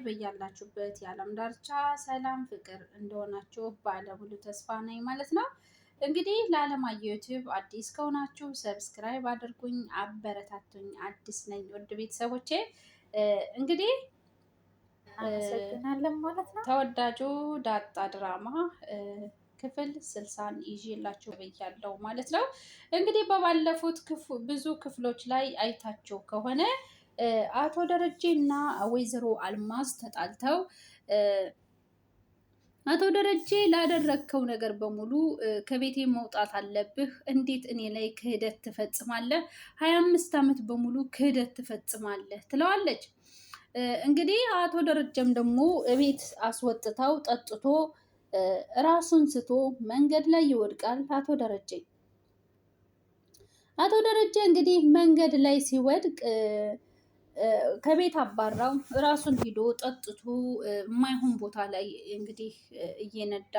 በያላችሁበት የዓለም ዳርቻ ሰላም ፍቅር እንደሆናችሁ ባለሙሉ ተስፋ ነኝ ማለት ነው። እንግዲህ ለዓለማየሁ ዩቲዩብ አዲስ ከሆናችሁ ሰብስክራይብ አድርጉኝ፣ አበረታቱኝ። አዲስ ነኝ ውድ ቤተሰቦቼ። እንግዲህ አመሰግናለን ማለት ነው። ተወዳጁ ዳጣ ድራማ ክፍል 60ን ይዤላችሁ ብያለሁ ማለት ነው። እንግዲህ በባለፉት ብዙ ክፍሎች ላይ አይታችሁ ከሆነ አቶ ደረጀ እና ወይዘሮ አልማዝ ተጣልተው አቶ ደረጀ ላደረግከው ነገር በሙሉ ከቤቴ መውጣት አለብህ። እንዴት እኔ ላይ ክህደት ትፈጽማለህ? 25 ዓመት በሙሉ ክህደት ትፈጽማለህ ትለዋለች። እንግዲህ አቶ ደረጀም ደግሞ እቤት አስወጥተው ጠጥቶ ራሱን ስቶ መንገድ ላይ ይወድቃል። አቶ ደረጀ እንግዲህ መንገድ ላይ ሲወድቅ ከቤት አባራው ራሱን ሂዶ ጠጥቶ የማይሆን ቦታ ላይ እንግዲህ እየነዳ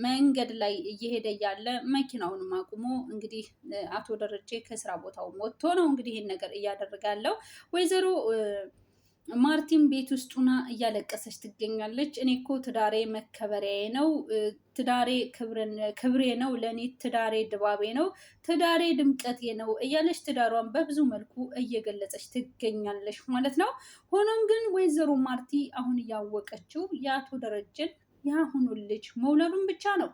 መንገድ ላይ እየሄደ እያለ መኪናውን አቁሞ እንግዲህ አቶ ደረጀ ከስራ ቦታው ወጥቶ ነው እንግዲህ ይህን ነገር እያደረገ ያለው። ወይዘሮ ማርቲን ቤት ውስጥ ሆና እያለቀሰች ትገኛለች። እኔ እኮ ትዳሬ መከበሪያዬ ነው፣ ትዳሬ ክብሬ ነው፣ ለእኔ ትዳሬ ድባቤ ነው፣ ትዳሬ ድምቀቴ ነው እያለች ትዳሯን በብዙ መልኩ እየገለጸች ትገኛለች ማለት ነው። ሆኖም ግን ወይዘሮ ማርቲ አሁን እያወቀችው የአቶ ደረጀን የአሁኑን ልጅ መውለዱን ብቻ ነው።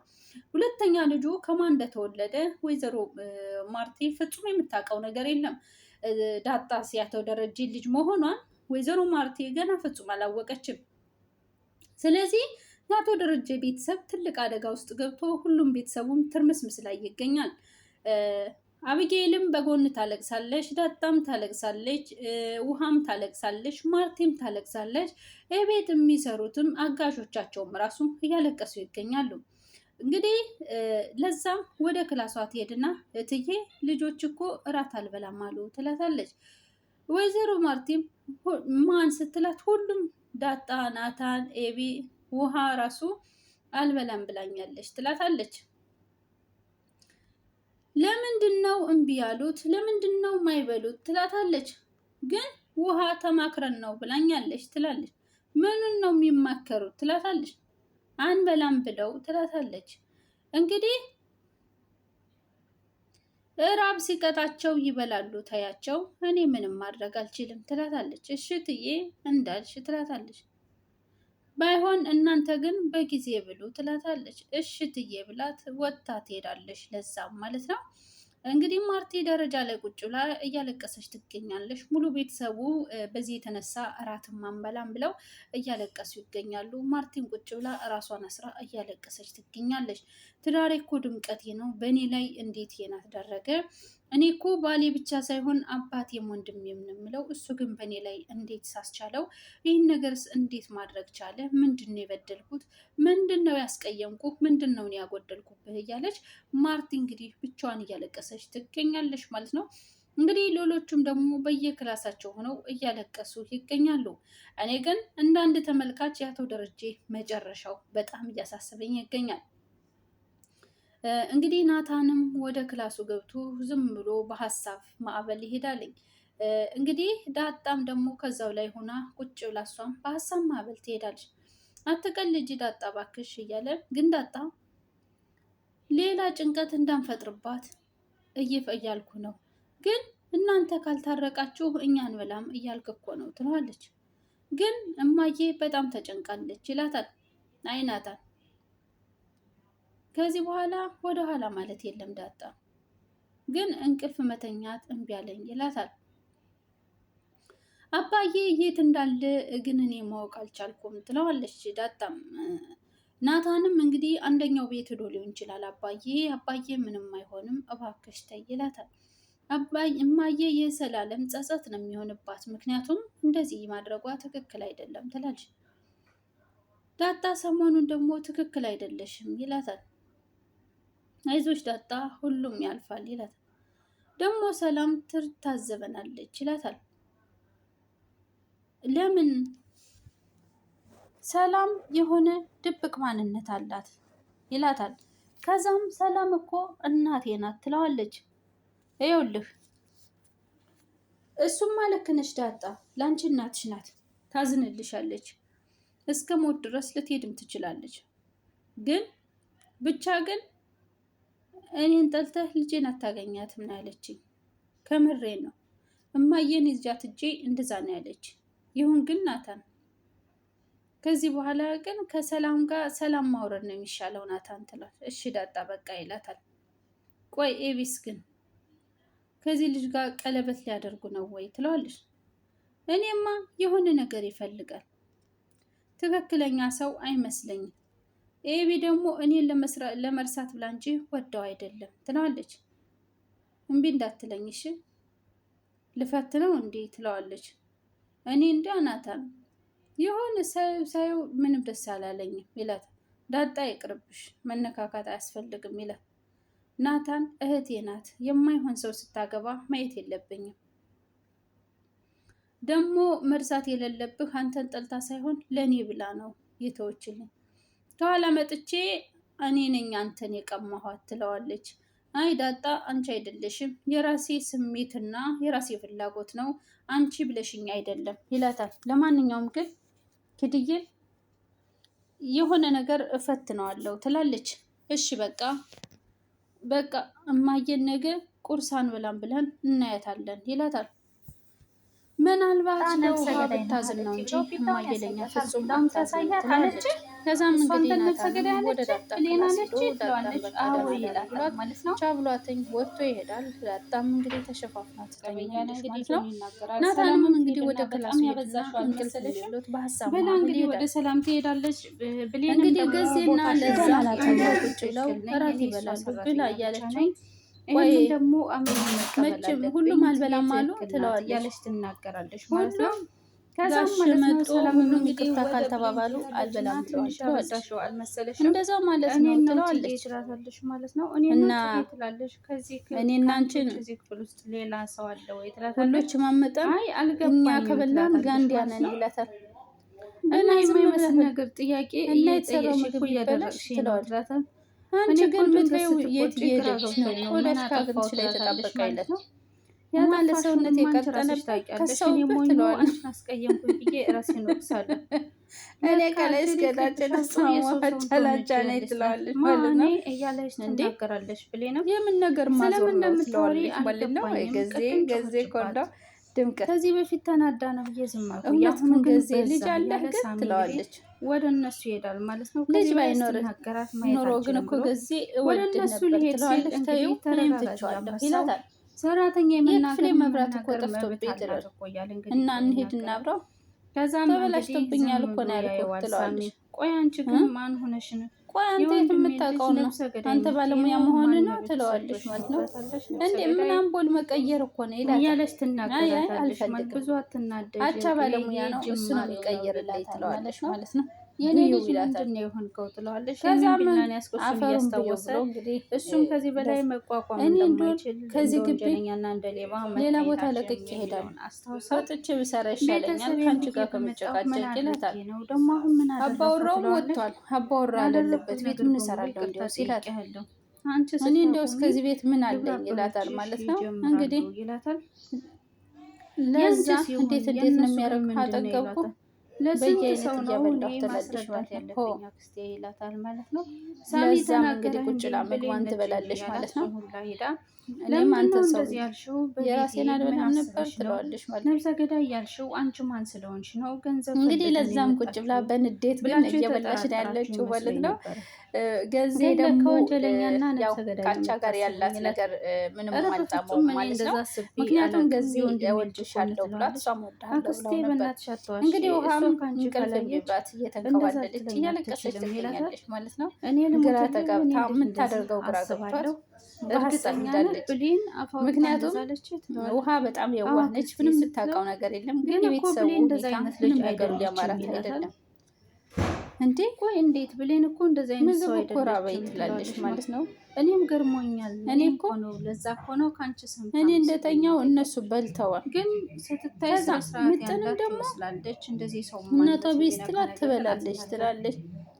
ሁለተኛ ልጁ ከማን እንደተወለደ ወይዘሮ ማርቲ ፍጹም የምታውቀው ነገር የለም። ዳጣስ የአቶ ደረጀ ልጅ መሆኗን ወይዘሮ ማርቲ ገና ፍጹም አላወቀችም። ስለዚህ የአቶ ደረጀ ቤተሰብ ትልቅ አደጋ ውስጥ ገብቶ ሁሉም ቤተሰቡም ትርምስምስ ላይ ይገኛል። አብጌልም በጎን ታለቅሳለች፣ ዳጣም ታለቅሳለች፣ ውሃም ታለቅሳለች፣ ማርቲም ታለቅሳለች። ቤት የሚሰሩትም አጋዦቻቸውም ራሱ እያለቀሱ ይገኛሉ። እንግዲህ ለዛም ወደ ክላሷ ትሄድና እትዬ ልጆች እኮ እራት አልበላም አሉ ትላታለች። ወይዘሮ ማርቲም ማን ስትላት ሁሉም ዳጣ፣ ናታን፣ ኤቢ፣ ውሃ ራሱ አልበላም ብላኛለች ትላታለች። ለምንድን ነው እምቢ ያሉት? ለምንድን ነው ማይበሉት? ትላታለች። ግን ውሃ ተማክረን ነው ብላኛለች ትላለች። ምኑን ነው የሚማከሩት? ትላታለች። አንበላም ብለው ትላታለች። እንግዲህ እራብ ሲቀጣቸው ይበላሉ ታያቸው፣ እኔ ምንም ማድረግ አልችልም ትላታለች። እሽትዬ እንዳልሽ ትላታለች። ባይሆን እናንተ ግን በጊዜ ብሉ ትላታለች። እሽትዬ ብላት ወጥታ ትሄዳለች። ለዛም ማለት ነው እንግዲህ ማርቲ ደረጃ ላይ ቁጭ ብላ እያለቀሰች ትገኛለች። ሙሉ ቤተሰቡ በዚህ የተነሳ እራትም አንበላም ብለው እያለቀሱ ይገኛሉ። ማርቲን ቁጭ ብላ እራሷን አስራ እያለቀሰች ትገኛለች። ትዳሬ እኮ ድምቀቴ ነው፣ በእኔ ላይ እንዴት የናት ደረገ? እኔ እኮ ባሌ ብቻ ሳይሆን አባቴም ወንድሜም ነው የምለው፣ እሱ ግን በእኔ ላይ እንዴት ሳስቻለው? ይህን ነገርስ እንዴት ማድረግ ቻለ? ምንድን ነው የበደልኩት? ምንድን ነው ያስቀየምኩ? ምንድን ነው ያጎደልኩብህ? እያለች ማርቲ እንግዲህ ብቻዋን እያለቀሰች ትገኛለች ማለት ነው። እንግዲህ ሌሎቹም ደግሞ በየክላሳቸው ሆነው እያለቀሱ ይገኛሉ። እኔ ግን እንደ አንድ ተመልካች የአቶ ደረጀ መጨረሻው በጣም እያሳሰበኝ ይገኛል። እንግዲህ ናታንም ወደ ክላሱ ገብቶ ዝም ብሎ በሀሳብ ማዕበል ይሄዳልኝ። እንግዲህ ዳጣም ደግሞ ከዛው ላይ ሆና ቁጭ ብላ እሷም በሀሳብ ማዕበል ትሄዳለች። አትቀልጂ ዳጣ ባክሽ እያለ ግን ዳጣ ሌላ ጭንቀት እንዳንፈጥርባት እያልኩ ነው፣ ግን እናንተ ካልታረቃችሁ እኛ አንበላም እያልክ እኮ ነው ትለዋለች። ግን እማዬ በጣም ተጨንቃለች ይላታል። አይ ናታን ከዚህ በኋላ ወደ ኋላ ማለት የለም ዳጣ፣ ግን እንቅልፍ መተኛት እምቢ አለኝ ይላታል። አባዬ የት እንዳለ ግን እኔ ማወቅ አልቻልኩም ትለዋለች ዳጣም። ናታንም እንግዲህ አንደኛው ቤት ሄዶ ሊሆን ይችላል። አባዬ ምንም አይሆንም እባክሽ ተይ ይላታል። እማዬ የዘላለም ጸጸት ነው የሚሆንባት፣ ምክንያቱም እንደዚህ ማድረጓ ትክክል አይደለም ትላለች። ዳጣ ሰሞኑን ደግሞ ትክክል አይደለሽም ይላታል። አይዞች ዳጣ ሁሉም ያልፋል ይላታል። ደግሞ ሰላም ትታዘበናለች ይላታል። ለምን? ሰላም የሆነ ድብቅ ማንነት አላት ይላታል። ከዛም ሰላም እኮ እናቴ ናት ትለዋለች። ይኸውልህ እሱማ ልክ ነሽ ዳጣ፣ ለአንቺ እናትሽ ናት። ታዝንልሻለች። እስከ ሞት ድረስ ልትሄድም ትችላለች። ግን ብቻ ግን እኔን ጠልተህ ልጄን አታገኛትም ነው ያለችኝ። ከምሬ ነው እማዬን ይዣት እጄ እንደዛ ነው ያለች። ይሁን ግን ናታን ከዚህ በኋላ ግን ከሰላም ጋር ሰላም ማውረድ ነው የሚሻለው ናታን ትላል። እሺ ዳጣ በቃ ይላታል። ቆይ ኤቢስ ግን ከዚህ ልጅ ጋር ቀለበት ሊያደርጉ ነው ወይ ትለዋለች። እኔማ የሆነ ነገር ይፈልጋል፣ ትክክለኛ ሰው አይመስለኝም። ኤቢ ደግሞ እኔን ለመርሳት ብላ እንጂ ወደው አይደለም ትለዋለች። እምቢ እንዳትለኝ እሺ፣ ልፈትነው እንዴ ትለዋለች። እኔ እንጃ ናታን የሆነ ሳየው ምንም ደስ አላለኝም ይላል። ዳጣ ይቅርብሽ፣ መነካካት አያስፈልግም ይላል ናታን። እህቴ ናት፣ የማይሆን ሰው ስታገባ ማየት የለብኝም። ደግሞ መርሳት የሌለብህ አንተን ጠልታ ሳይሆን ለእኔ ብላ ነው የተወችልኝ። ከኋላ መጥቼ እኔ ነኝ አንተን የቀማኋት ትለዋለች። አይ ዳጣ አንቺ አይደለሽም፣ የራሴ ስሜትና የራሴ ፍላጎት ነው፣ አንቺ ብለሽኝ አይደለም ይላታል። ለማንኛውም ግን ኪድዬ የሆነ ነገር እፈትነዋለሁ ትላለች። እሺ በቃ እማዬን ነገ ቁርስ አንበላም ብለን እናያታለን ይላታል። ምናልባት ለውሃ ብታዝን ነው እንጂ እማዬ ለኛ ፍጹም ትላለች። ከዛም እንግዲህ ናታን ወደ ዳጣ ቻብሏትኝ ወጥቶ ይሄዳል። ዳጣም እንግዲህ ተሸፋፍና ትተኛለች ማለት ነው። ናታንም እንግዲህ ወደ ክላሱ እንቅልፍ ሌሎት በሀሳብ እንግዲህ ወደ ሰላም ትሄዳለች። እንግዲህ ገዜና ለዛ ቁጭ ብለው እራት ይበላሉ። ብላ እያለችኝ ወይ ደግሞ መቼም ሁሉም አልበላም አሉ ትለዋለች ያለች ትናገራለች ማለት ነው። ከዛም መጥቶ ሁሉም ይቅርታ ካልተባባሉ አልበላም ትለዋለች። እንደዛው ማለት ነው ትለዋለች ማለት ነው። እና እኔና አንቺን እዚህ ክፍል ውስጥ ሌላ ሰው አለ ወይ ትላታለች። ሁሎች ማመጠን እኛ ከበላን ጋንዲያ ነን ይላታል። እና የማይመስል ነገር ጥያቄ እየጠየቅሽ እኮ እያደረግሽ ትለዋለች። አንቺ ግን ምትለው የት እየሄደች ነው? ወዳጅ ካገኝሽ ላይ ተጣበቀ አይለት ማለት ሰውነት የቀጠነበት ከሰውበት ትለዋለች። አስቀየምኩኝ ብዬ ራሴን ወቅሳለሁ። እኔ ከላይ እስከታች ተስማማቻላቻ ነኝ ትለዋለች ማለት ነው። እያለች ትናገራለች። ብሌንም የምን ነገር ማዞር ነው ትለዋለች ማለት ነው። ገዜ ኮንዶ ድምቀት ከዚህ በፊት ተናዳ ነው ብዬ ዝም አልኩ። ያሁን ገዜ ልጅ አለህ ግን ትለዋለች። ወደ እነሱ ይሄዳል ማለት ነው። ልጅ ባይኖር ኖሮ ግን እኮ ገዜ ወደ እነሱ ሊሄድ ሲል እንታዩ እኔም ትቼዋለሁ ይላታል። ሰራተኛ የክፍሌ መብራት እኮ ጠፍቶብኝ ይላል እና እንሂድ እናብራው። ከዛም ተበላሽቶብኛል እኮ ነው ያልኩት ትለዋለች። ቆይ አንቺ ግን ማን ሆነሽ ነው? ቆይ አንተ የት የምታውቀው ነው? አንተ ባለሙያ መሆን ነው ትለዋለች ማለት ነው። እንዴ ምን አምፖል መቀየር እኮ ነው ይላል እያለች ትናገራለች። ብዙ አትናደጂ፣ አቻ ባለሙያ ነው እሱ ነው የሚቀይርልኝ ትለዋለች ማለት ነው። የኔ ልጅ ምንድን ነው የሆንከው ትለዋለች። ከዛም አፈሩን እያስታወሰ እሱም ከዚህ በላይ መቋቋም እንደማይችል ከዚህ ግቢ ሌላ ቦታ ለቅቄ እሄዳለሁ፣ ወጥቼ ብሰራ ይሻለኛል ከአንቺ ጋር ከመጨቃጨቅ ይላታል። አባወራውም ወጥቷል። አባወራ ያለበት ቤት ምን እሰራለሁ እንዲያውስ ይላታል። እኔ እንዲያውስ ከዚህ ቤት ምን አለኝ ይላታል ማለት ነው። እንግዲህ ለዛ እንዴት ነው የሚያደርግ አጠገብኩ በየአይነት እያበላሁ ትላለች ማለት ነው። ይላታል ማለት ነው። ሳሚ እንግዲህ ቁጭ ብላ ምግቧን ትበላለች ማለት ነው። እኔም አንተን ሰው የራሴን አልበላም ነበር ትለዋለች ማለት ነው። ነብሰ ገዳይ ያልሽው አንቺ ማን ስለሆንሽ ነው? ገንዘብ እንግዲህ ለዛም ቁጭ ብላ በንዴት ግን እየበላች ነው ያለችው ማለት ነው። ገዜ ደግሞ ከወንጀለኛና ነብሰ ገዳይ ካቻ ጋር ያላት ነገር ምንም አልጣመውም ማለት ነው። ምክንያቱም ገዜው እወድሻለሁ ብሏት እሷም እወድሃለሁ ብለው ነበር። እንግዲህ ውሃም እንቅልፍ የሚባት እየተንከባለለች እያለቀሰች ትገኛለች ማለት ነው። ግራ ተጋብታ የምታደርገው ግራ ገብቷት እርግጠኛ እንዳለች ምክንያቱም ውሃ በጣም የዋህ ነች። ምንም ስታውቀው ነገር የለም። ግን የቤተሰቡ እንደዛ አይነት ልጅ ነገሩ ሊያማራት አይደለም እንዴ? ቆይ እንዴት ብሌን እኮ እንደዛ አይነት ሰው አይደለም እኮ ራበይ ትላለች ማለት ነው። እኔም ገርሞኛል። እኔ እኮ ነው ለዛ እኮ ነው ካንቺ ሰምታ እኔ እንደተኛው እነሱ በልተዋል። ግን ስትታይ ምጥንም ደግሞ ስላለች እንደዚህ ሰው ማለት ነው። እናቷ ቤት ትላት ትበላለች ትላለች።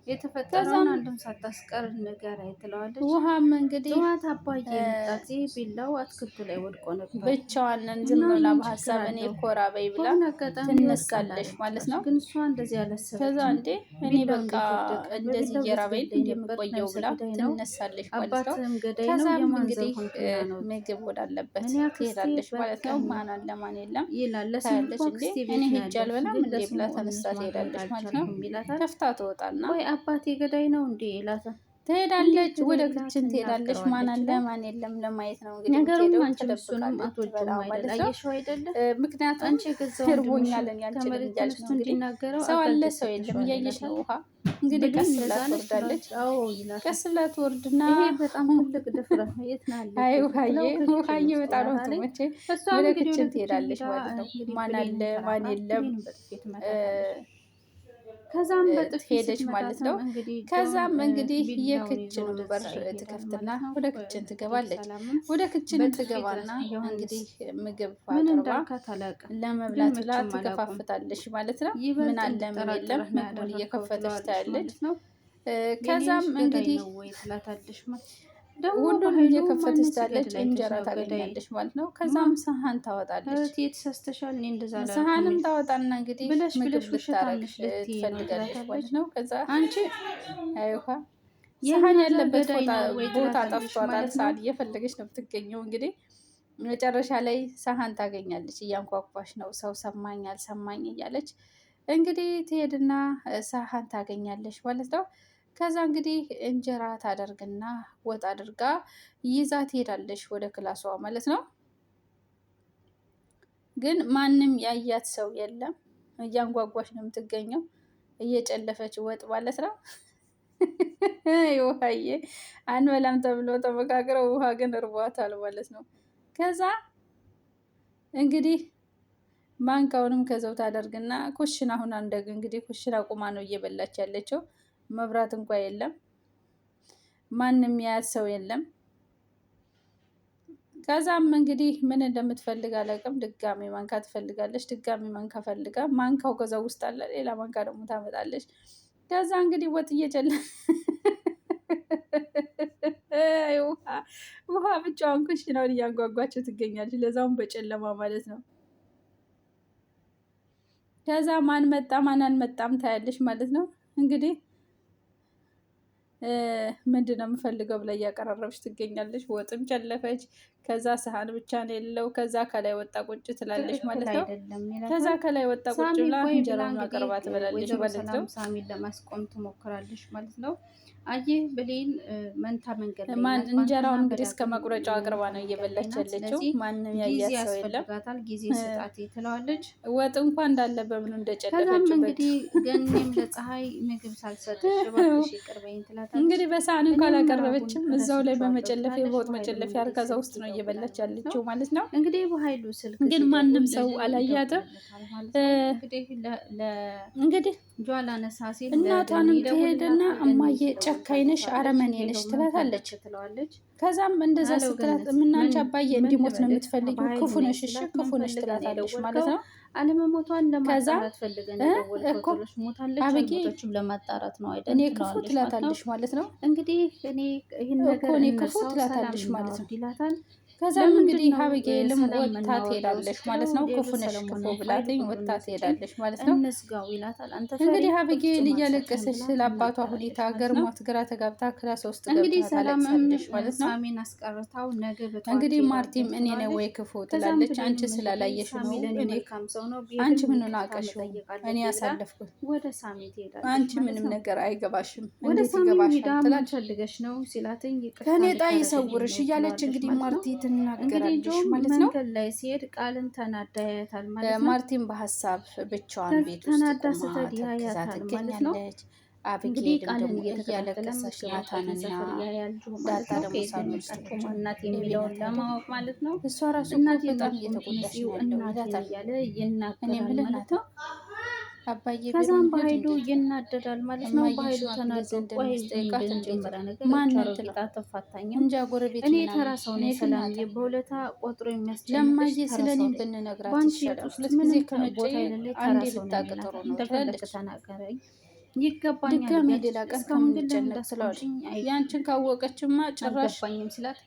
የተፈጠረውን አንድም ሳታስቀር ንገረኝ ትለዋለች። ውሃም እንግዲህ ጠዋት አባዬ የመጣ ጊዜ ቢላው አትክልቱ ላይ ወድቆ ነበር። ብቻዋንን ዝም ብላ በሀሳብ እኔ ኮራ በይ ብላ ትነሳለች ማለት ነው። ግን እሷ እንደዚህ ያለሰበች ከዛ እንዴ እኔ በቃ እንደዚህ እየራበኝ እንደምቆየው ብላ ትነሳለች ማለት ነው። ከዛም እንግዲህ ምግብ ወዳለበት ትሄዳለች ማለት ነው። ማን አለ ማን የለም ታያለች። እንዴ እኔ ሂጅ አልበላም እንዴ ብላ ተነስታ ትሄዳለች ማለት ነው። ከፍታ ትወጣና አባቴ ገዳይ ነው እንዴ ይላታል። ትሄዳለች ወደ ክችን ትሄዳለች። ማን አለ ማን የለም ለማየት ነው እንግዲህ ነገሩን አንቺ እሱንም አትወጂውም አይደል? አየሽው አይደለ? ምክንያቱም አንቺ ገዛው እርቦኛለን ያልችል እያልሽ ነው እንግዲህ ሰው አለ ሰው የለም እያየሽ ነው። ውሃ እንግዲህ ቀስ ብላ ትወርዳለች። ቀስ ብላ ትወርድና ይሄ በጣም ትልቅ ድፍረት ነው። የት ነው ያለችው? አይ ውሃዬ በጣም ነው ትመቼ ወደ ክችን ትሄዳለች ማለት ነው። ማን አለ ማን የለም ከዛም በጥፊ ሄደች ማለት ነው። ከዛም እንግዲህ የክችኑን በር ትከፍትና ወደ ክችን ትገባለች። ወደ ክችን ትገባና እንግዲህ ምግብ አቅርባ ለመብላት ብላ ትከፋፍታለች ማለት ነው። ምን አለ ምን የለም ምግቡን እየከፈተች ታያለች። ከዛም እንግዲህ ሁሉንም እየከፈተች ታለች። እንጀራ ታገኛለች ማለት ነው። ከዛም ሰሀን ታወጣለች። ሰሀንም ታወጣና እንግዲህ ምግብ ልታረግ ትፈልጋለች ማለት ነው። ከዛ አንቺ አይዋ ሰሀን ያለበት ቦታ ጠፍቷታል። ሰሀን እየፈለገች ነው የምትገኘው። እንግዲህ መጨረሻ ላይ ሰሀን ታገኛለች። እያንኳኳች ነው ሰው ሰማኝ አልሰማኝ እያለች እንግዲህ ትሄድና ሰሀን ታገኛለች ማለት ነው። ከዛ እንግዲህ እንጀራ ታደርግና ወጥ አድርጋ ይዛ ትሄዳለች ወደ ክላሷ ማለት ነው። ግን ማንም ያያት ሰው የለም። እያንጓጓች ነው የምትገኘው እየጨለፈች ወጥ ማለት ነው። ውሃዬ አንበላም ተብሎ ተመካክረው ውሃ ግን እርቧታል ማለት ነው። ከዛ እንግዲህ ማንካውንም ከዛው ታደርግና ኩሽና ሁና እንግዲህ ኩሽና ቁማ ነው እየበላች ያለችው። መብራት እንኳ የለም። ማንም ያያት ሰው የለም። ከዛም እንግዲህ ምን እንደምትፈልግ አላውቅም። ድጋሚ ማንካ ትፈልጋለች። ድጋሚ ማንካ ፈልጋ ማንካው ከዛ ውስጥ አለ። ሌላ ማንካ ደግሞ ታመጣለች። ከዛ እንግዲህ ወጥ ውሃ ብቻዋን ኩሽናውን እያንጓጓቸው ትገኛለች። ለዛውም በጨለማ ማለት ነው። ከዛ ማን መጣ ማን አልመጣም ታያለች ማለት ነው። እንግዲህ ምንድነው የምፈልገው ብላ እያቀራረበች ትገኛለች። ወጥም ጨለፈች። ከዛ ሰሀን ብቻ ነው የሌለው። ከዛ ከላይ ወጣ ቁጭ ትላለች ማለት ነው። ከዛ ከላይ ወጣ ቁጭ ብላ እንጀራውን አቅርባ ትበላለች ማለት ነው። ሳሚን ለማስቆም ትሞክራለች ማለት ነው። አየህ ብሌን መንታ መንገድ እንጀራውን እንግዲህ እስከ መቁረጫው አቅርባ ነው እየበላች ያለችው። ማንም ያያት ሰው የለም። ጊዜ ስጣት ትለዋለች። ወጥ እንኳን እንዳለ በምኑ እንደጨለፈችበት ከዛም እንግዲህ ገኔም ለፀሐይ ምግብ ሳልሰጥሽ እባክሽ ይቅር በይኝ ትላታለች። እንግዲህ በሳህን እንኳን አላቀረበችም። እዛው ላይ በመጨለፊያ በወጥ መጨለፊያ ከዛ ውስጥ ነው እየበላች ያለችው ማለት ነው። እንግዲህ በኃይሉ ስልክ ግን ማንም ሰው አላያትም። እንግዲህ እናቷንም ትሄድና እማዬ ጨካኝ ነሽ አረመኔ ነሽ ትላታለች። ከዛም እንደዛ ስትላት ምናንቺ አባዬ እንዲሞት ነው የምትፈልጊው? ክፉ ነሽ እሺ ክፉ ነሽ ትላታለች ማለት ነው። አለመሞቷን ለማጣራት ፈልገን እኮ አበጌ ለማጣራት ነው አይደል? እኔ ክፉ ትላታለች ማለት ነው። እንግዲህ እኔ ይሄን ነገር እኔ ክፉ ትላታለች ማለት ነው ይላታል። ከዛም እንግዲህ አበጌልም ወጥታ ትሄዳለች ማለት ነው። ክፉ ነሽ ክፉ ብላትኝ ወጥታ ትሄዳለች ማለት ነው። እንግዲህ አበጌል እያለቀሰች ስለ አባቷ ሁኔታ ገርሟት ግራ ተጋብታ ክላስ ውስጥ ገብታ ታለቅሳለች ማለት ነው። እንግዲህ ማርቲም እኔ ነው ወይ ክፉ ትላለች። አንቺ ስላላየሽ ነው እኔ አንቺ ምኑን አውቀሽው እኔ ያሳለፍኩት አንቺ ምንም ነገር አይገባሽም እንዴት ይገባሻል ትላለች። ከእኔ ዕጣ ይሰውርሽ እያለች እንግዲህ ማርቲ ትናገራለች ማለት ነው። መንገድ ላይ ሲሄድ ቃልን ተናዳ ያያታል ማለት ነው። ማርቲን በሀሳብ ብቻዋን ቤት ውስጥ ቆማ ተክዛ ትገኛለች። አብጌልም ደግሞ እያለቀሰች ናታንና ዳጣ ደግሞ ሳሎን ውስጥ እናት የሚለውን ለማወቅ ማለት ነው። እሷ ራሱ በጣም እየተጎዳች ነው ያለው ይላታል። እኔ የምልህ ናት አባዬ ከዛም በኃይሉ ይናደዳል ማለት ነው። በኃይሉ ተናዶ ቆይ መጀመሪያ ነገር ተፋታኝ እንጃ ጎረቤት እኔ ተራ ሰው ነኝ ሰላም በሁለታ ቆጥሮ የሚያስጨንቅሽ ለማየ ስለኔ ብንነግራት ይሻላል። ሁለት ጊዜ ከመጪ አንዴ ብታቅጥሩ ነው እንደፈለግ ተናገረኝ ይገባኛል ድጋሜ ሌላ ቀን ከምንጨነቅ ስለዋል ያንቺን ካወቀችማ ጭራሽ አልገባኝም ስላት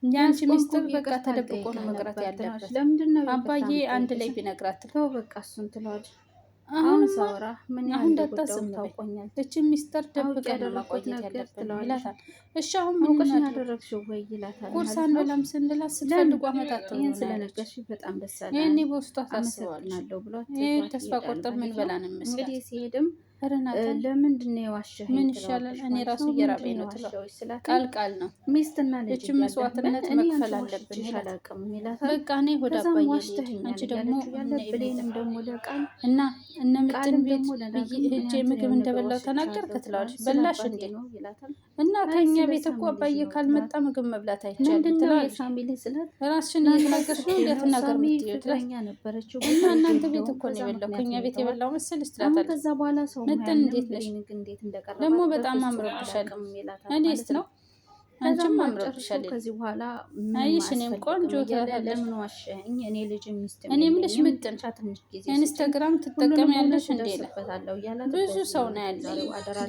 የአንቺ ሚስጥር በቃ ተደብቆ ነው መቅረት ያለበት። ለምንድነው አባዬ አንድ ላይ ቢነግራት ተው በቃ እሱን ትለዋለች። አሁን ሳወራ ምን ያህል እንዳታስብ ታውቆኛል። እቺ ሚስጥር ደብቀን ማቆየት ያለብን ይላታል። እሺ አሁን ምን አውቀሽ ያደረግሽው ወይ ይላታል። ቁርስ አንበላም ስንላት ስትፈልጉ አመታት ይሄን ስለነገርሽ በጣም ደስ አለኝ። ይሄኔ በውስጧ ታስባለች። ብሏት ተስፋ ቆርጠን ምን በላን መስል እንግዲህ ሲሄድም ለምንድን ነው የዋሸኸኝ? ምን ይሻላል? እኔ ራሱ እየራበኝ ነው ትለው። ቃል ነው ሚስትና ልጅ እቺ መስዋዕትነት መክፈል አለብን ይላል። በቃ እኔ ወደ አባዬ አንቺ ደግሞ ብሌንም ደግሞ ለቃል እና እነ ምጥን ቤት ሂጄ ምግብ እንደበላው ተናገርክ ትለዋለች። በላሽ እንዴ እና ከኛ ቤት እኮ አባዬ ካልመጣ ምግብ መብላት አይቻልም ትላለች። ራስሽን እየተናገርሽ ነው እንደትናገር ምትይው ትላለች። እና እናንተ ቤት እኮ ነው የበላው ከኛ ቤት የበላው መሰልሽ ትላታለች። ከዛ በኋላ ሰው ምጥን እንዴት ነሽ? ደግሞ በጣም አምሮብሻል። እኔስ ነው አንቺም አምሮብሻል። ከዚህ በኋላ አይሽ እኔም ቆንጆ ለምን ዋሸኸኝ? እኔ ልጅ ሚስት እኔ የምልሽ ምጥን ኢንስታግራም ትጠቀሚያለሽ እንዴ? ብዙ ሰው ነው ያለው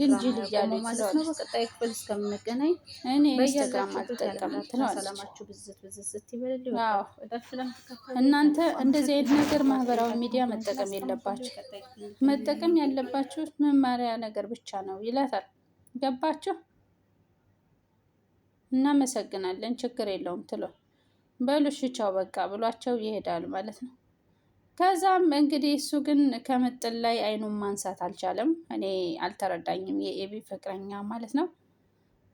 ግን ጅል እያሉ ይችላል። በቀጣይ ክፍል እስከምንገናኝ እኔ ኢንስታግራም አልጠቀምም ትላለች። እናንተ እንደዚህ አይነት ነገር ማህበራዊ ሚዲያ መጠቀም የለባችሁ። መጠቀም ያለባችሁ መማሪያ ነገር ብቻ ነው ይላታል። ገባችሁ? እናመሰግናለን ችግር የለውም ትሎ በሉሽ ቻው በቃ ብሏቸው ይሄዳል ማለት ነው። ከዛም እንግዲህ እሱ ግን ከምጥል ላይ አይኑን ማንሳት አልቻለም። እኔ አልተረዳኝም የኤቢ ፍቅረኛ ማለት ነው።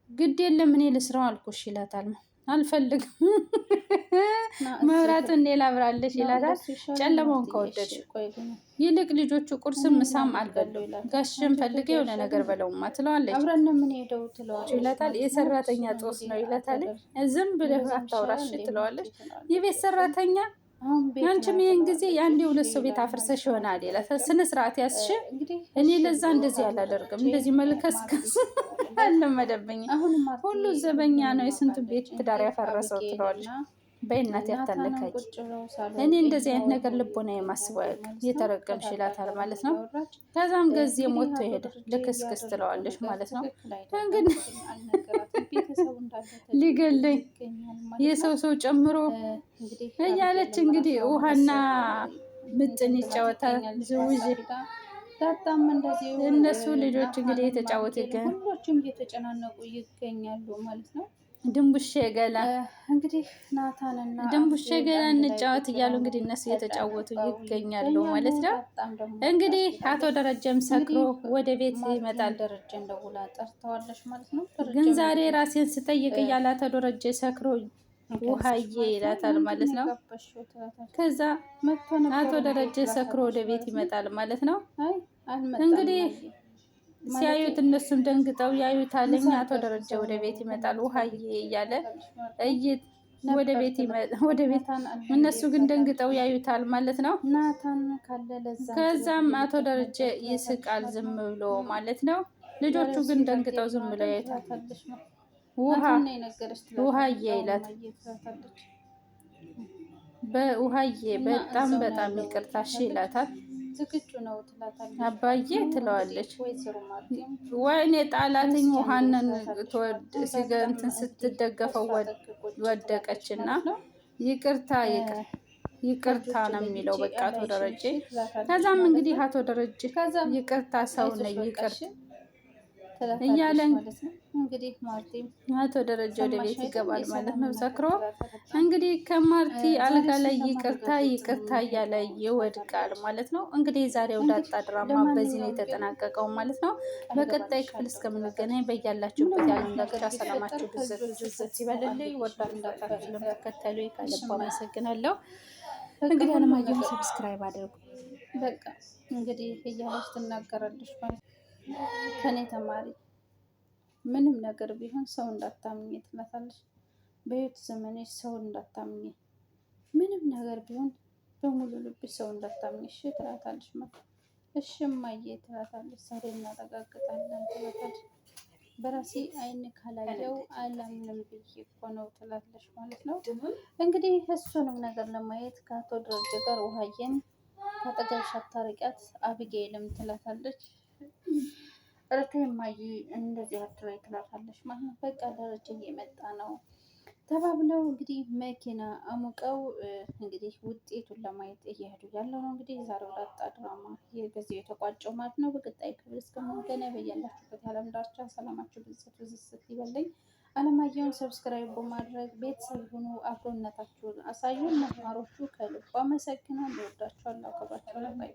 ግድ የለም እኔ ልስራው አልኩሽ ይላታል። አልፈልግም መብራቱን እኔ ላብራለሽ ይላታል። ጨለማውን ከወደድሽ ይልቅ ልጆቹ ቁርስም ምሳም አልበሉ ጋሽን ፈልገ የሆነ ነገር በለውማ ትለዋለች። አብረን ነው የምንሄደው ይላታል። የሰራተኛ ጦስ ነው ይላታል። ዝም ብለህ አታውራሽ ትለዋለች። የቤት ሰራተኛ አንቺም ይሄን ጊዜ የአንድ የሁለት ሰው ቤት አፍርሰሽ ይሆናል ይላታል። ስነ ስርዓት ያስሽ እኔ ለዛ እንደዚህ አላደርግም እንደዚህ መልከስከስ አለመደብኝ ሁሉ ዘበኛ ነው የስንቱ ቤት ትዳር ያፈረሰው ትለዋለች። በእናት ያታለካኝ እኔ እንደዚህ አይነት ነገር ልቦና የማስበው ያውቅ የተረገምሽ ይላታል ማለት ነው። ከዛም ጊዜ ሞቶ ይሄዳል። ልክስክስ ትለዋለች ማለት ነው። እንግዲህ ሊገለኝ የሰው ጨምሮ እያለች እንግዲህ ውሃና ምጥን ይጫወታል። ዝውውር እነሱ ልጆች እንግዲህ የተጫወቱ ይገኛል። ሁሎችም እየተጨናነቁ ይገኛሉ ማለት ነው። ድንቡሼ ገላ እንግዲህ ናታንና ድንቡሼ ገላ እንጫወት እያሉ እንግዲህ እነሱ እየተጫወቱ ይገኛሉ ማለት ነው። እንግዲህ አቶ ደረጀም ሰክሮ ወደ ቤት ይመጣል። ደረጀን ደውላ ጠርተዋለች ማለት ነው። ግን ዛሬ ራሴን ስጠይቅ እያለ አቶ ደረጀ ሰክሮ ውሃዬ ይላታል ማለት ነው። ከዛ አቶ ደረጀ ሰክሮ ወደ ቤት ይመጣል ማለት ነው። እንግዲህ ሲያዩት እነሱም ደንግጠው ያዩታል። አቶ ደረጀ ወደ ቤት ይመጣል ውሃዬ እያለ ወደ ቤት እነሱ ግን ደንግጠው ያዩታል ማለት ነው። ከዛም አቶ ደረጀ ይስቃል ዝም ብሎ ማለት ነው። ልጆቹ ግን ደንግጠው ዝም ብለው ያዩታል። ውሃዬ ይላት በውሃዬ በጣም ይቅርታ እሺ ይላታል። ዝግጁ ነው ትላታለች። አባዬ ትለዋለች። ወይኔ ጣላትኝ ውሃንን እንትን ስትደገፈው ወደቀችና ይቅርታ ነው የሚለው በቃ አቶ ደረጀ። ከዛም እንግዲህ አቶ ደረጀ ይቅርታ ሰው ነው ይቅርታ እያለን እንግዲህ ማርቲ አቶ ደረጀ ወደ ቤት ይገባል ማለት ነው። ሰክሮ እንግዲህ ከማርቲ አልጋ ላይ ይቅርታ እያለ ይወድቃል ማለት ነው። እንግዲህ የዛሬው ዳጣ ድራማ በዚህ ነው የተጠናቀቀው ማለት ነው። በቀጣይ ክፍል እስከምንገናኝ በያላችሁበት ያለን ዳርቻ ሰላማችሁ ብዝት ይበልልኝ። ወዳችሁ እንዳታችሁ ለምትከተሉ ከልብ አመሰግናለሁ። እንግዲህ አለማየሁ ሰብስክራይብ አድርጉ። በቃ እንግዲህ እያለች ትናገራለች ማለት ከኔ ተማሪ ምንም ነገር ቢሆን ሰው እንዳታምኝ ትላታለች። በህይወት ዘመንሽ ሰው እንዳታምኝ፣ ምንም ነገር ቢሆን በሙሉ ልብሽ ሰው እንዳታምኝ እሺ ትላታለች። እሺ እማዬ ትላታለች። ዛሬ እናረጋግጣለን ትላታለች። በራሴ አይን ካላየው አላምንም ብዬ እኮ ነው ትላለች ማለት ነው። እንግዲህ እሱንም ነገር ለማየት ከአቶ ደረጀ ጋር ውሃዬን ከአጠገብሽ አታርቂያት አብጌልም ትላታለች። እረቴ ማይ እንደዚህ አትበይ ትላታለች ማለት ነው። በቃ ደረጀ እየመጣ ነው ተባብለው እንግዲህ መኪና አሙቀው እንግዲህ ውጤቱን ለማየት እየሄዱ ያለው ነው። እንግዲህ የዛሬው ዳጣ ድራማ በዚህ የተቋጨው ማለት ነው። በቀጣይ ክፍል እስከምንገናኝ በያላችሁበት የዓለም ዳርቻ ሰላማችሁ ብዝት ብዝት ይበለኝ። አለማየሁን ሰብስክራይብ በማድረግ ቤተሰብ ሁኑ። አብሮነታችሁን አሳዩን። መማሮቹ ከልብ አመሰግናለሁ። እወዳችኋለሁ፣ አከብራችኋለሁ። ባይ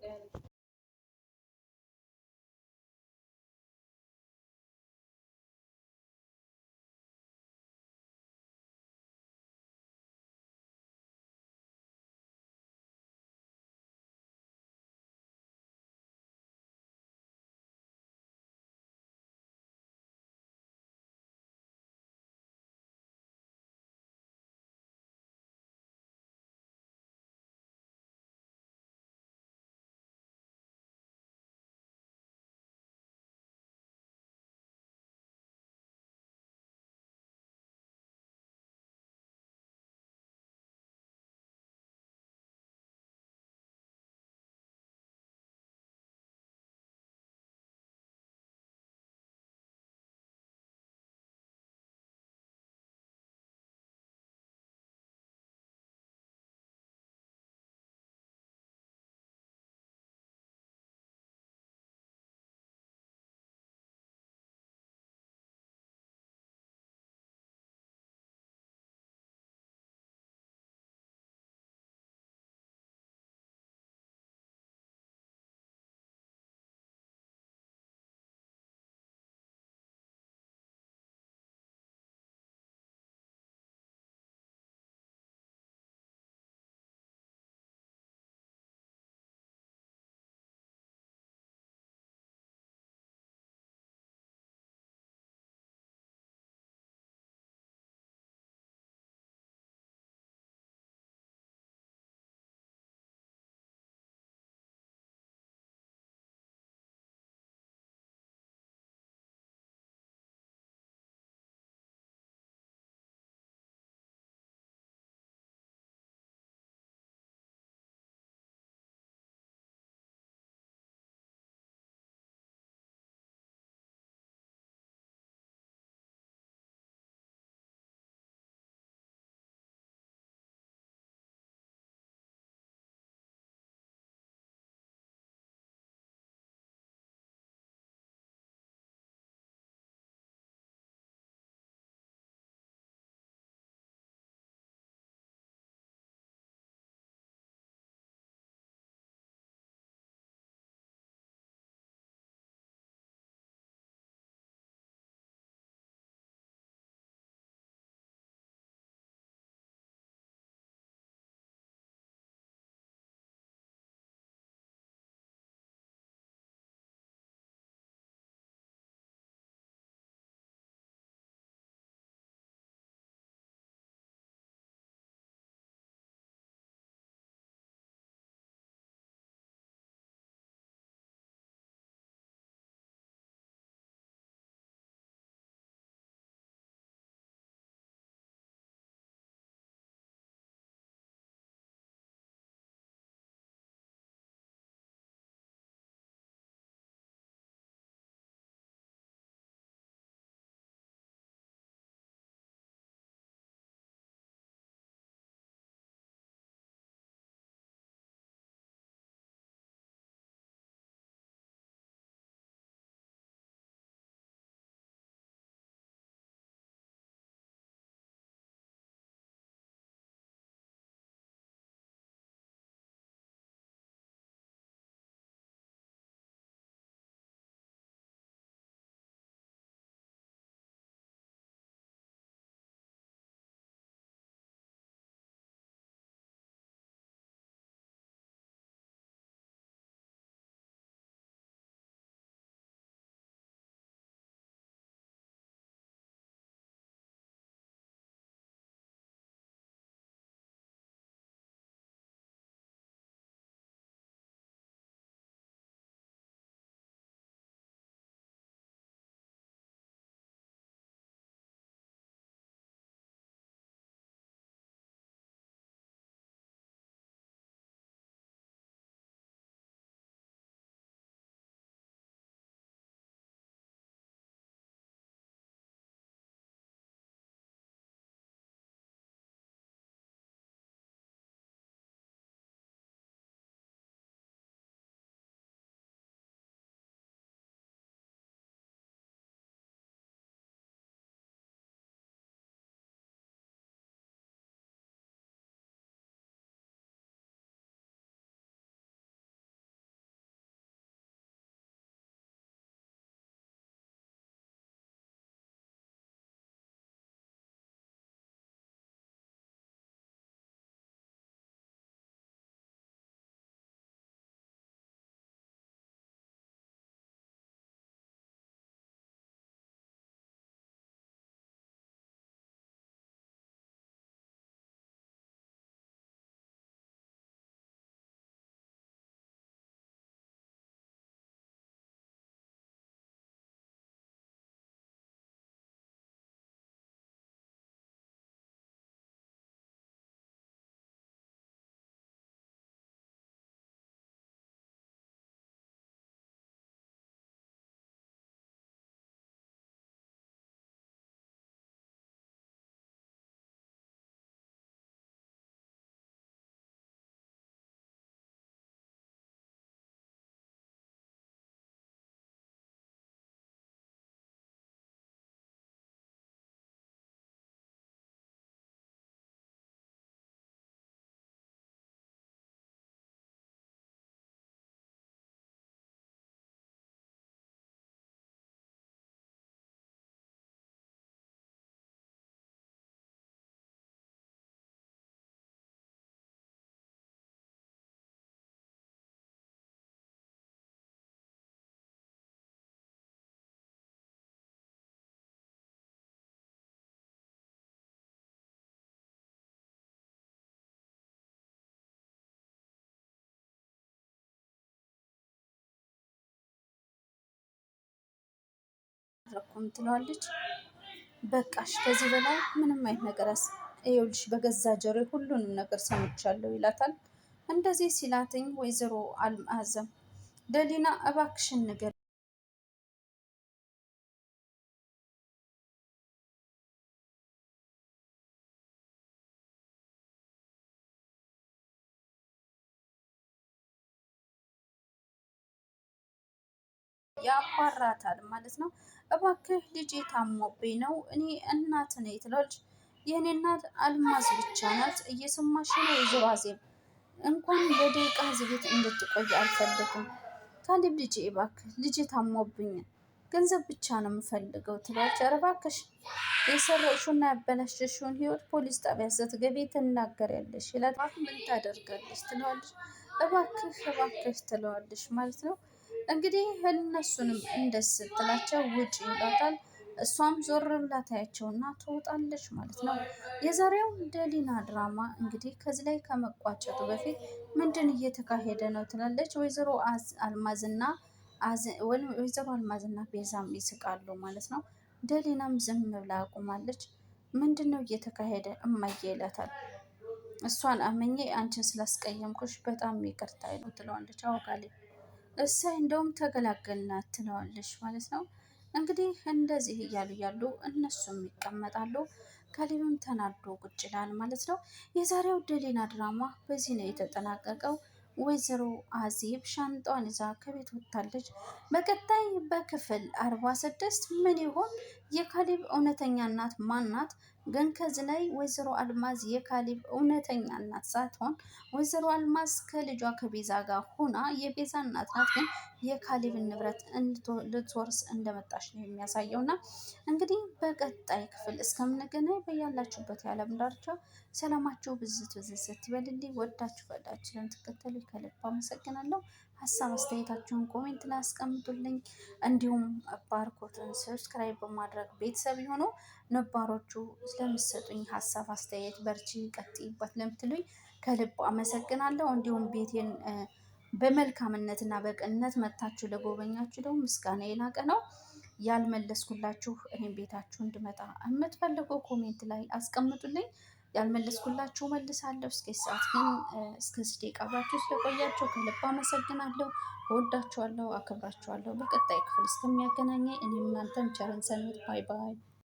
አላደረኩም ትለዋለች። በቃሽ ከዚህ በላይ ምንም አይነት ነገር ይኸውልሽ በገዛ ጆሮ ሁሉንም ነገር ሰምቻለሁ ይላታል። እንደዚህ ሲላትኝ ወይዘሮ አልማዝም ደሊና እባክሽን ንገር ያባራታል ማለት ነው። እባክህ ልጄ ታሞብኝ ነው እኔ እናት ነኝ ትላለች። የእኔ እናት አልማዝ ብቻ ናት። እየሰማሽ ነው ወይዘሮ አዜብ? እንኳን ለደቂቃ እዚህ ቤት እንድትቆይ አልፈልግም። ካሌብ ልጄ እባክህ ልጄ ታሞብኝ ገንዘብ ብቻ ነው የምፈልገው ትላለች። ኧረ እባክሽ የሰረቅሽውና ያበላሸሽውን ህይወት ፖሊስ ጣቢያ ስትገቢ ትናገሪያለሽ ይላል። ምን ታደርጋለች ትለዋለች። እባክህ እባክህ ትለዋለች ማለት ነው። እንግዲህ እነሱንም እንደስ ስትላቸው ውጭ ይላታል። እሷም ዞር ብላ ታያቸውና ትወጣለች ማለት ነው። የዛሬው ደሊና ድራማ እንግዲህ ከዚህ ላይ ከመቋጨቱ በፊት ምንድን እየተካሄደ ነው ትላለች። ወይዘሮ አልማዝና ቤዛም ይስቃሉ ማለት ነው። ደሊናም ዝም ብላ አቁማለች። ምንድን ነው እየተካሄደ እማዬ ይላታል። እሷን አመኜ አንቺን ስላስቀየምኩሽ በጣም ይቅርታ ነው ትለዋለች። አውቃለሁ እሰይ እንደውም ተገላገልናት ትለዋለች ማለት ነው። እንግዲህ እንደዚህ እያሉ እነሱም ይቀመጣሉ። ካሌብም ተናዶ ቁጭ ይላል ማለት ነው። የዛሬው ደሊና ድራማ በዚህ ነው የተጠናቀቀው። ወይዘሮ አዜብ ሻንጣዋን ይዛ ከቤት ወጥታለች። በቀጣይ በክፍል 46 ምን ይሆን? የካሌብ እውነተኛ እናት ማናት? ግን ከዚህ ላይ ወይዘሮ አልማዝ የካሌብ እውነተኛ እናት ሳትሆን ወይዘሮ አልማዝ ከልጇ ከቤዛ ጋር ሆና የቤዛ እናት ናት፣ ግን የካሌብን ንብረት ልትወርስ እንደመጣች ነው የሚያሳየው። እና እንግዲህ በቀጣይ ክፍል እስከምንገናኝ በያላችሁበት የዓለም ዳርቻ ሰላማችሁ ብዝት ብዝት ይበልልኝ። ወዳችሁ ፈዳችሁ ስለምትከተሉ ከልብ አመሰግናለሁ። ሀሳብ አስተያየታችሁን ኮሜንት ላይ አስቀምጡልኝ። እንዲሁም ባርኮትን ሰብስክራይብ በማድረግ ቤተሰብ የሆኑ ነባሮቹ ስለምሰጡኝ ሀሳብ አስተያየት በርቺ ቀጥይበት ለምትሉኝ ከልብ አመሰግናለሁ። እንዲሁም ቤቴን በመልካምነትና በቅንነት መጥታችሁ ለጎበኛችሁ ደግሞ ምስጋና የላቀ ነው። ያልመለስኩላችሁ እኔም ቤታችሁ እንድመጣ የምትፈልገው ኮሜንት ላይ አስቀምጡልኝ። ያልመለስኩላችሁ መልሳለሁ። እስከ ሰዓት ግን እስከዚህ ደቂቃ አብራችሁ ስለቆያችሁ ከልብ አመሰግናለሁ። እወዳችኋለሁ፣ አከብራችኋለሁ። በቀጣይ ክፍል እስከሚያገናኘኝ እኔም እናንተም ቸርን ሰንብት። ባይ ባይ።